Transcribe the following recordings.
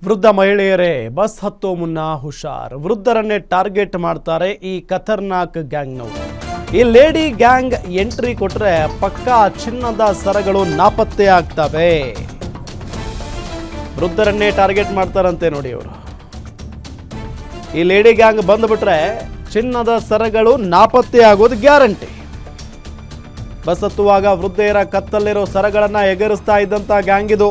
ವೃದ್ಧ ಮಹಿಳೆಯರೇ ಬಸ್ ಹತ್ತೋ ಮುನ್ನ ಹುಷಾರ್. ವೃದ್ಧರನ್ನೇ ಟಾರ್ಗೆಟ್ ಮಾಡ್ತಾರೆ ಈ ಖತರ್ನಾಕ್ ಗ್ಯಾಂಗ್ನವರು. ಈ ಲೇಡಿ ಗ್ಯಾಂಗ್ ಎಂಟ್ರಿ ಕೊಟ್ರೆ ಪಕ್ಕಾ ಚಿನ್ನದ ಸರಗಳು ನಾಪತ್ತೆ ಆಗ್ತವೆ. ವೃದ್ಧರನ್ನೇ ಟಾರ್ಗೆಟ್ ಮಾಡ್ತಾರಂತೆ ನೋಡಿ ಅವರು. ಈ ಲೇಡಿ ಗ್ಯಾಂಗ್ ಬಂದ್ಬಿಟ್ರೆ ಚಿನ್ನದ ಸರಗಳು ನಾಪತ್ತೆ ಆಗೋದು ಗ್ಯಾರಂಟಿ. ಬಸ್ ಹತ್ತುವಾಗ ವೃದ್ಧೆಯರ ಕತ್ತಲ್ಲಿರೋ ಸರಗಳನ್ನ ಎಗರಿಸ್ತಾ ಇದ್ದಂತ ಗ್ಯಾಂಗ್ ಇದು.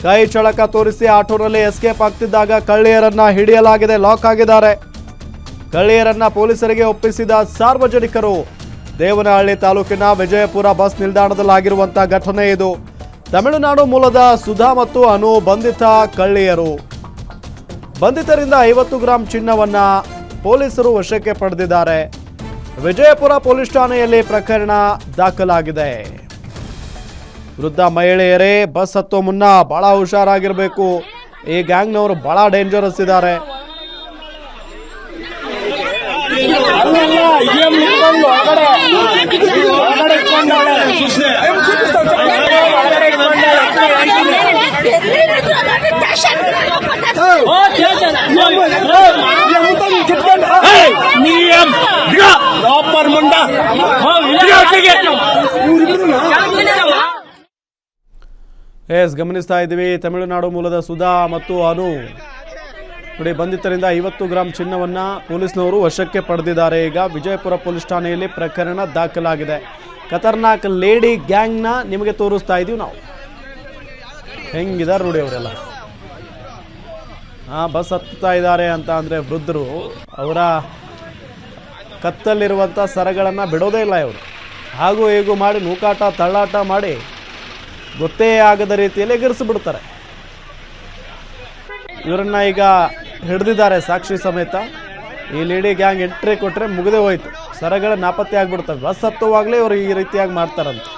ಕೈ ಚಳಕ ತೋರಿಸಿ ಆಟೋನಲ್ಲಿ ಎಸ್ಕೇಪ್ ಆಗ್ತಿದ್ದಾಗ ಕಳ್ಳಿಯರನ್ನ ಹಿಡಿಯಲಾಗಿದೆ, ಲಾಕ್ ಆಗಿದ್ದಾರೆ. ಕಳ್ಳಿಯರನ್ನ ಪೊಲೀಸರಿಗೆ ಒಪ್ಪಿಸಿದ ಸಾರ್ವಜನಿಕರು. ದೇವನಹಳ್ಳಿ ತಾಲೂಕಿನ ವಿಜಯಪುರ ಬಸ್ ನಿಲ್ದಾಣದಲ್ಲಾಗಿರುವಂತಹ ಘಟನೆ ಇದು. ತಮಿಳುನಾಡು ಮೂಲದ ಸುಧಾ ಮತ್ತು ಅನು ಬಂಧಿತ ಕಳ್ಳಿಯರು. ಬಂಧಿತರಿಂದ 50 ಗ್ರಾಂ ಚಿನ್ನವನ್ನ ಪೊಲೀಸರು ವಶಕ್ಕೆ ಪಡೆದಿದ್ದಾರೆ. ವಿಜಯಪುರ ಪೊಲೀಸ್ ಠಾಣೆಯಲ್ಲಿ ಪ್ರಕರಣ ದಾಖಲಾಗಿದೆ. ವೃದ್ಧ ಮಹಿಳೆಯರೇ ಬಸ್ ಹತ್ತೋ ಮುನ್ನ ಬಹಳ ಹುಷಾರಾಗಿರಬೇಕು. ಈ ಗ್ಯಾಂಗ್ನವರು ಬಹಳ ಡೇಂಜರಸ್ ಇದ್ದಾರೆ. ಗಮನಿಸ್ತಾ ಇದ್ದೀವಿ, ತಮಿಳುನಾಡು ಮೂಲದ ಸುಧಾ ಮತ್ತು ಅನು ನೋಡಿ ಬಂಧಿತರಿಂದ 50 ಗ್ರಾಂ ಚಿನ್ನವನ್ನ ಪೊಲೀಸ್ನವರು ವಶಕ್ಕೆ ಪಡೆದಿದ್ದಾರೆ. ಈಗ ವಿಜಯಪುರ ಪೊಲೀಸ್ ಠಾಣೆಯಲ್ಲಿ ಪ್ರಕರಣ ದಾಖಲಾಗಿದೆ. ಖತರ್ನಾಕ್ ಲೇಡಿ ಗ್ಯಾಂಗ್ನ ನಿಮಗೆ ತೋರಿಸ್ತಾ ಇದೀವಿ ನಾವು. ಹೆಂಗಿದ್ದಾರೆ ನೋಡಿ ಅವರೆಲ್ಲ. ಬಸ್ ಹತ್ತುತ್ತಾ ಇದ್ದಾರೆ ಅಂತ ಅಂದರೆ ವೃದ್ಧರು ಅವರ ಕತ್ತಲ್ಲಿರುವಂಥ ಸರಗಳನ್ನು ಬಿಡೋದೇ ಇಲ್ಲ ಇವರು. ಹಾಗೂ ಹೇಗೂ ಮಾಡಿ ನೂಕಾಟ ತಳ್ಳಾಟ ಮಾಡಿ ಗೊತ್ತೇ ಆಗದ ರೀತಿಯಲ್ಲಿ ಎಗರಿಸಿಬಿಡ್ತಾರೆ. ಇವರನ್ನ ಈಗ ಹಿಡಿದಿದ್ದಾರೆ ಸಾಕ್ಷಿ ಸಮೇತ. ಈ ಲೇಡಿ ಗ್ಯಾಂಗ್ ಎಂಟ್ರಿ ಕೊಟ್ಟರೆ ಮುಗಿದೇ ಹೋಯ್ತು, ಸರಗಳ ನಾಪತ್ತೆ ಆಗಿಬಿಡ್ತವೆ. ಬಸ್ ಹತ್ತುವಾಗಲೇ ಇವರು ಈ ರೀತಿಯಾಗಿ ಮಾಡ್ತಾರಂತೆ.